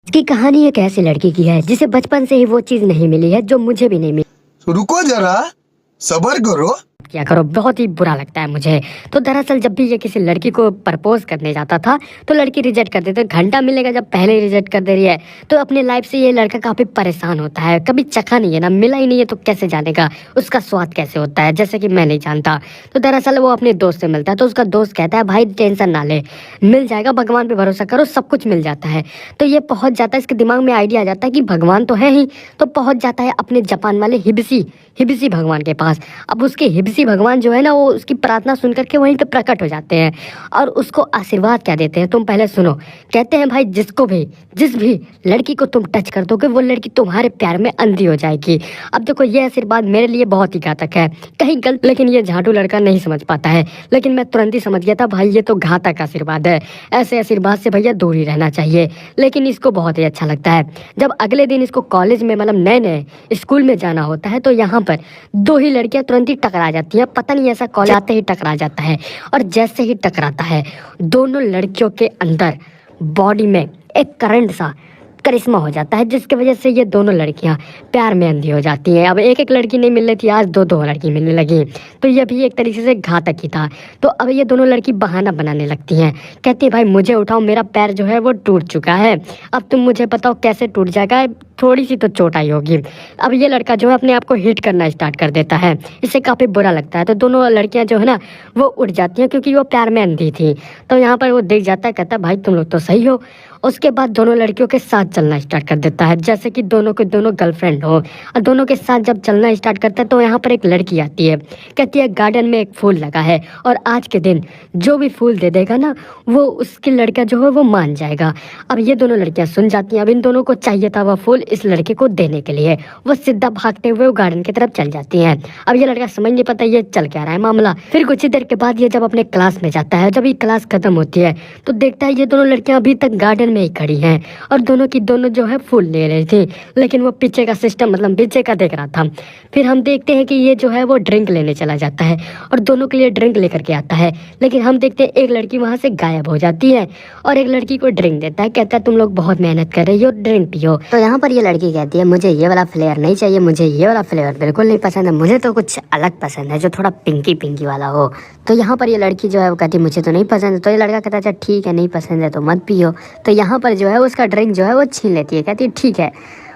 इसकी कहानी एक ऐसी लड़की की है जिसे बचपन से ही वो चीज नहीं मिली है जो मुझे भी नहीं मिली। तो रुको जरा, सबर करो। क्या करो, बहुत ही बुरा लगता है मुझे। तो दरअसल जब भी ये किसी लड़की को प्रपोज करने जाता था तो लड़की रिजेक्ट कर देती। घंटा मिलेगा जब पहले रिजेक्ट कर दे रही है तो अपने लाइफ से ये लड़का काफी परेशान होता है। कभी चखा नहीं है ना, मिला ही नहीं है तो कैसे जानेगा उसका स्वाद कैसे होता है, जैसे कि मैं नहीं जानता। तो दरअसल वो अपने दोस्त से मिलता है तो उसका दोस्त कहता है भाई टेंशन ना ले, मिल जाएगा, भगवान पे भरोसा करो, सब कुछ मिल जाता है। तो ये पहुंच जाता है, इसके दिमाग में आइडिया आ जाता है कि भगवान तो है ही, तो पहुंच जाता है अपने जापान वाले हिबिसी हिबिसी भगवान के पास। अब उसके हिबिसी भगवान जो है ना, वो उसकी प्रार्थना सुन करके वहीं पे प्रकट हो जाते हैं और उसको आशीर्वाद क्या देते हैं तुम पहले सुनो। कहते हैं भाई जिस भी लड़की को तुम टच कर दोगे वो लड़की तुम्हारे प्यार में अंधी हो जाएगी। अब देखो ये आशीर्वाद मेरे लिए बहुत ही घातक है, कहीं गलत, लेकिन ये झाटू लड़का नहीं समझ पाता है। लेकिन मैं तुरंत ही समझ गया था भाई ये तो घातक आशीर्वाद है, ऐसे आशीर्वाद से भैया दूर ही रहना चाहिए। लेकिन इसको बहुत ही अच्छा लगता है। जब अगले दिन इसको कॉलेज में मतलब नए नए स्कूल में जाना होता है तो यहाँ पर दो ही लड़कियां तुरंत ही टकरा जाती हैं। पता नहीं ऐसा कॉलेज आते ही टकरा जाता है और जैसे ही टकराता है दोनों लड़कियों के अंदर बॉडी में एक करंट सा करिश्मा हो जाता है, जिसकी वजह से ये दोनों लड़कियां प्यार में अंधी हो जाती हैं। अब एक एक लड़की नहीं मिल रही थी, आज दो दो लड़की मिलने लगी, तो ये भी एक तरीके से घातक ही था। तो अब ये दोनों लड़की बहाना बनाने लगती हैं, कहती है भाई मुझे उठाओ, मेरा पैर जो है वो टूट चुका है, अब तुम मुझे बताओ कैसे टूट जाएगा, थोड़ी सी तो चोट आई होगी। अब ये लड़का जो है अपने आप को हिट करना स्टार्ट कर देता है, इससे काफ़ी बुरा लगता है। तो दोनों लड़कियां जो है ना वो उठ जाती हैं क्योंकि वो प्यार में अंधी थी। तो यहाँ पर वो देख जाता है, कहता है भाई तुम लोग तो सही हो। उसके बाद दोनों लड़कियों के साथ चलना स्टार्ट कर देता है, जैसे कि दोनों के दोनों गर्लफ्रेंड हो। और दोनों के साथ जब चलना स्टार्ट करता है तो यहाँ पर एक लड़की आती है, कहती है गार्डन में एक फूल लगा है और आज के दिन जो भी फूल दे देगा ना वो उसकी लड़का जो है वो मान जाएगा। अब ये दोनों लड़कियां सुन जाती हैं। अब इन दोनों को चाहिए था वह फूल इस लड़के को देने के लिए, वो सीधा भागते हुए वो गार्डन की तरफ चल जाती हैं। अब ये लड़का समझ नहीं पाता ये चल क्या रहा है मामला। फिर कुछ ही देर के बाद ये जब अपने क्लास में जाता है, जब ये क्लास खत्म होती है तो देखता है ये दोनों लड़कियां अभी तक गार्डन में ही खड़ी हैं और दोनों की दोनों जो है फूल ले रही थी, लेकिन वो पीछे का सिस्टम मतलब पीछे का देख रहा था। फिर हम देखते हैं कि ये जो है वो ड्रिंक लेने चला जाता है और दोनों के लिए ड्रिंक लेकर के आता है, लेकिन हम देखते हैं एक लड़की वहां से गायब हो जाती है और एक लड़की को ड्रिंक देता है, कहता है तुम लोग बहुत मेहनत कर रही हो, ड्रिंक पियो। तो यहाँ पर ये लड़की कहती है मुझे ये वाला फ्लेवर नहीं चाहिए, मुझे ये वाला फ्लेवर बिल्कुल नहीं पसंद है, मुझे तो कुछ अलग पसंद है जो थोड़ा पिंकी पिंकी वाला हो। तो यहाँ पर ये लड़की जो है वो कहती है मुझे तो नहीं पसंद है। तो ये लड़का कहता है अच्छा ठीक है, नहीं पसंद है तो मत पियो। तो यहाँ पर जो है उसका ड्रिंक जो है वो छीन लेती है, कहती है ठीक है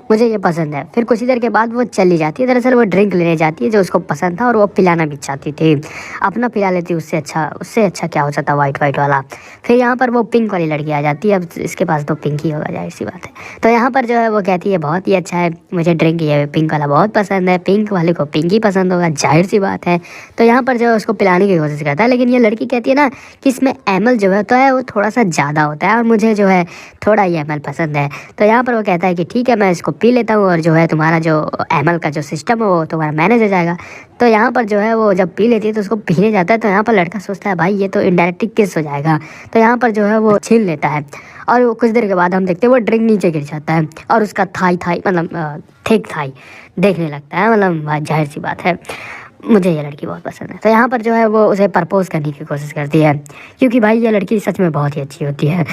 मुझे ये पसंद है। फिर कुछ ही देर के बाद वो चली जाती है। दरअसल वो ड्रिंक लेने जाती है जो उसको पसंद था और वो पिलाना भी चाहती थी, अपना पिला लेती, उससे अच्छा क्या हो जाता वाइट वाला। फिर यहाँ पर वो पिंक वाली लड़की आ जाती है, अब इसके पास तो पिंक ही होगा, जाहिर सी बात है। तो यहाँ पर जो है वो कहती है बहुत ही अच्छा है, मुझे ड्रिंक ये पिंक वाला बहुत पसंद है, पिंक वाले को पिंक ही पसंद होगा, जाहिर सी बात है। तो यहाँ पर जो है उसको पिलाने की कोशिश करता है, लेकिन ये लड़की कहती है ना कि इसमें एमएल जो है तो है वो थोड़ा सा ज़्यादा होता है और मुझे जो है थोड़ा ही एमएल पसंद है। तो यहाँ पर वो कहता है कि ठीक है मैं इसको पी लेता हूँ और जो है तुम्हारा जो एमएल का जो सिस्टम है वो तुम्हारा मैनेज हो जाएगा। तो यहाँ पर जो है वो जब पी लेती है तो उसको पीने जाता है, तो यहाँ पर लड़का सोचता है भाई ये तो इनडायरेक्टली किस हो जाएगा। तो यहाँ पर जो है वो छीन लेता है और वो कुछ देर के बाद हम देखते हैं वो ड्रिंक नीचे गिर जाता है और उसका थाई मतलब थिक थाई देखने लगता है। मतलब जाहिर सी बात है मुझे ये लड़की बहुत पसंद है। तो यहाँ पर जो है वो उसे प्रपोज करने की कोशिश करती है, क्योंकि भाई ये लड़की सच में बहुत ही अच्छी होती है,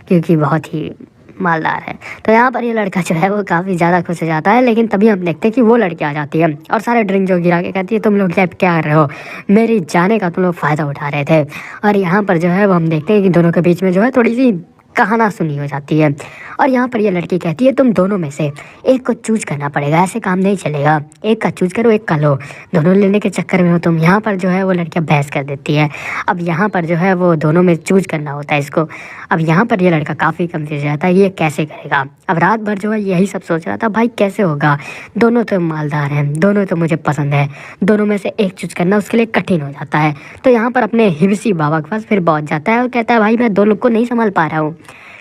क्योंकि बहुत ही मालदार है। तो यहाँ पर ये लड़का जो है वो काफ़ी ज़्यादा खुश हो जाता है, लेकिन तभी हम देखते हैं कि वो लड़की आ जाती है और सारे ड्रिंक जो गिरा के कहती है तुम लोग क्या कर रहे हो, मेरी जाने का तुम लोग फ़ायदा उठा रहे थे। और यहाँ पर जो है वो हम देखते हैं कि दोनों के बीच में जो है थोड़ी सी कहाना सुनी हो जाती है और यहाँ पर ये लड़की कहती है तुम दोनों में से एक को चूज करना पड़ेगा, ऐसे काम नहीं चलेगा, एक का चूज करो एक का लो, दोनों लेने के चक्कर में हो तुम। यहाँ पर जो है वो लड़कियाँ बहस कर देती है। अब यहाँ पर जो है वो दोनों में चूज करना होता है इसको। अब यहाँ पर ये लड़का काफ़ी कंफ्यूज रहता है ये कैसे करेगा। अब रात भर जो है यही सब सोच रहा था भाई कैसे होगा, दोनों तो मालदार हैं, दोनों तो मुझे पसंद है, दोनों में से एक चूज करना उसके लिए कठिन हो जाता है। तो यहाँ पर अपने हिबसी बाबा के पास फिर पहुँच जाता है और कहता है भाई मैं दो लोग को नहीं संभाल पा रहा हूँ,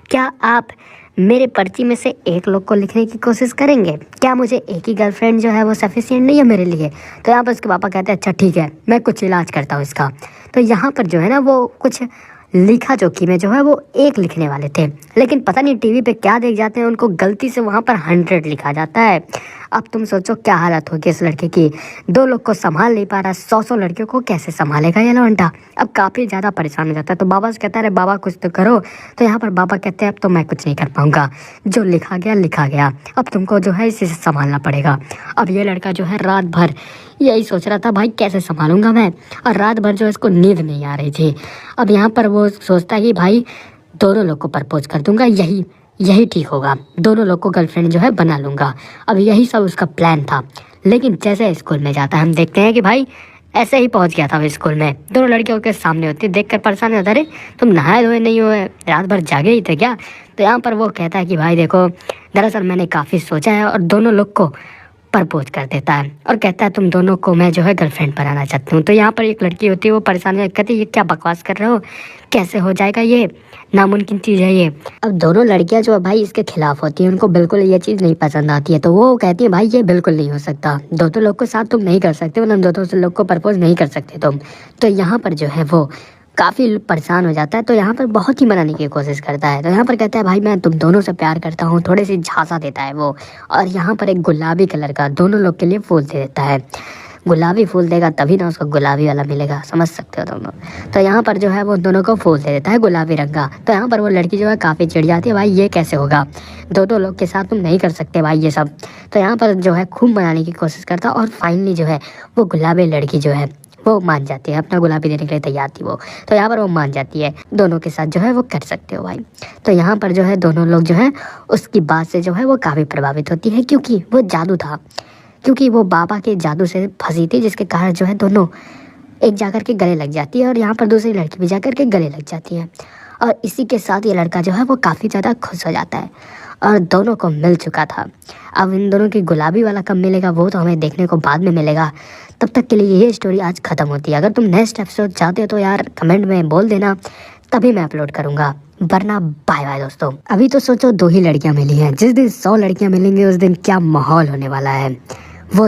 क्या आप मेरे पर्ची में से एक लोग को लिखने की कोशिश करेंगे, क्या मुझे एक ही गर्लफ्रेंड जो है वो सफिशिएंट नहीं है मेरे लिए। तो यहाँ पर उसके पापा कहते हैं अच्छा ठीक है मैं कुछ इलाज करता हूँ इसका। तो यहाँ पर जो है ना वो कुछ लिखा जोखी में जो है वो 1 लिखने वाले थे, लेकिन पता नहीं टीवी पे क्या देख जाते हैं, उनको गलती से वहाँ पर 100 लिखा जाता है। अब तुम सोचो क्या हालत होगी इस लड़के की, 2 लोग को संभाल नहीं पा रहा, 100 लड़कियों को कैसे संभालेगा ये लौंडा। अब काफ़ी ज़्यादा परेशान हो जाता है। तो बाबा से कहता है अरे बाबा कुछ तो करो। तो यहाँ पर बाबा कहते हैं अब तो मैं कुछ नहीं कर पाऊंगा, जो लिखा गया लिखा गया, अब तुमको जो है इसी से संभालना पड़ेगा। अब ये लड़का जो है रात भर यही सोच रहा था भाई कैसे संभालूंगा मैं, और रात भर जो है इसको नींद नहीं आ रही थी। अब यहाँ पर वो सोचता है कि भाई दोनों लोग को प्रपोज कर दूंगा, यही ठीक होगा, दोनों लोग को गर्लफ्रेंड जो है बना लूँगा। अब यही सब उसका प्लान था। लेकिन जैसे स्कूल में जाता है हम देखते हैं कि भाई ऐसे ही पहुंच गया था वो स्कूल में, दोनों लड़कियों के सामने होती है, देखकर परेशान होता, अरे तुम नहाए धोए नहीं हुए, रात भर जागे ही थे क्या। तो यहाँ पर वो कहता है कि भाई देखो दरअसल मैंने काफ़ी सोचा है, और दोनों लोग को प्रपोज कर देता है और कहता है तुम दोनों को मैं जो है गर्लफ्रेंड बनाना चाहती हूँ। तो यहाँ पर एक लड़की होती है, वो परेशान कहती है ये क्या बकवास कर रहे हो, कैसे हो जाएगा, ये नामुमकिन चीज़ है ये। अब दोनों लड़कियां जो है भाई इसके खिलाफ होती हैं, उनको बिल्कुल ये चीज़ नहीं पसंद आती है। तो वो कहती है भाई ये बिल्कुल नहीं हो सकता, दो लोग के साथ तुम नहीं कर सकते, मतलब दो लोग को प्रपोज नहीं कर सकते तुम। तो यहाँ पर जो है वो काफ़ी परेशान हो जाता है। तो यहाँ पर बहुत ही मनाने की कोशिश करता है। तो यहाँ पर कहता है भाई मैं तुम दोनों से प्यार करता हूँ, थोड़ी सी झांसा देता है वो, और यहाँ पर एक गुलाबी कलर का दोनों लोग के लिए फूल दे देता है। गुलाबी फूल देगा तभी ना उसको गुलाबी वाला मिलेगा, समझ सकते हो तुम लोग। तो यहाँ पर जो है वो दोनों को फूल दे देता है गुलाबी रंग का। तो यहाँ पर वो लड़की जो है काफ़ी चिढ़ जाती है, भाई ये कैसे होगा, दोनों लोग के साथ तुम नहीं कर सकते भाई ये सब। तो यहाँ पर जो है खूब मनाने की कोशिश करता, और फाइनली जो है वो गुलाबी लड़की जो है वो मान जाती है, अपना गुलाबी देने के लिए तैयार थी वो। तो यहाँ पर वो मान जाती है, दोनों के साथ जो है वो कर सकते हो भाई। तो यहाँ पर जो है दोनों लोग जो है उसकी बात से जो है वो काफ़ी प्रभावित होती है, क्योंकि वो जादू था, क्योंकि वो बाबा के जादू से फंसी थी, जिसके कारण जो है दोनों एक जाकर के गले लग जाती है, और यहाँ पर दूसरी लड़की भी जाकर के गले लग जाती है। और इसी के साथ ये लड़का जो है वो काफ़ी ज़्यादा खुश हो जाता है, और दोनों को मिल चुका था। अब इन दोनों की गुलाबी वाला कब मिलेगा वो तो हमें देखने को बाद में मिलेगा। तब तक के लिए ये स्टोरी आज ख़त्म होती है। अगर तुम नेक्स्ट एपिसोड चाहते हो तो यार कमेंट में बोल देना, तभी मैं अपलोड करूँगा, वरना बाय बाय दोस्तों। अभी तो सोचो 2 ही लड़कियाँ मिली हैं, जिस दिन 100 लड़कियाँ मिलेंगी उस दिन क्या माहौल होने वाला है वो तो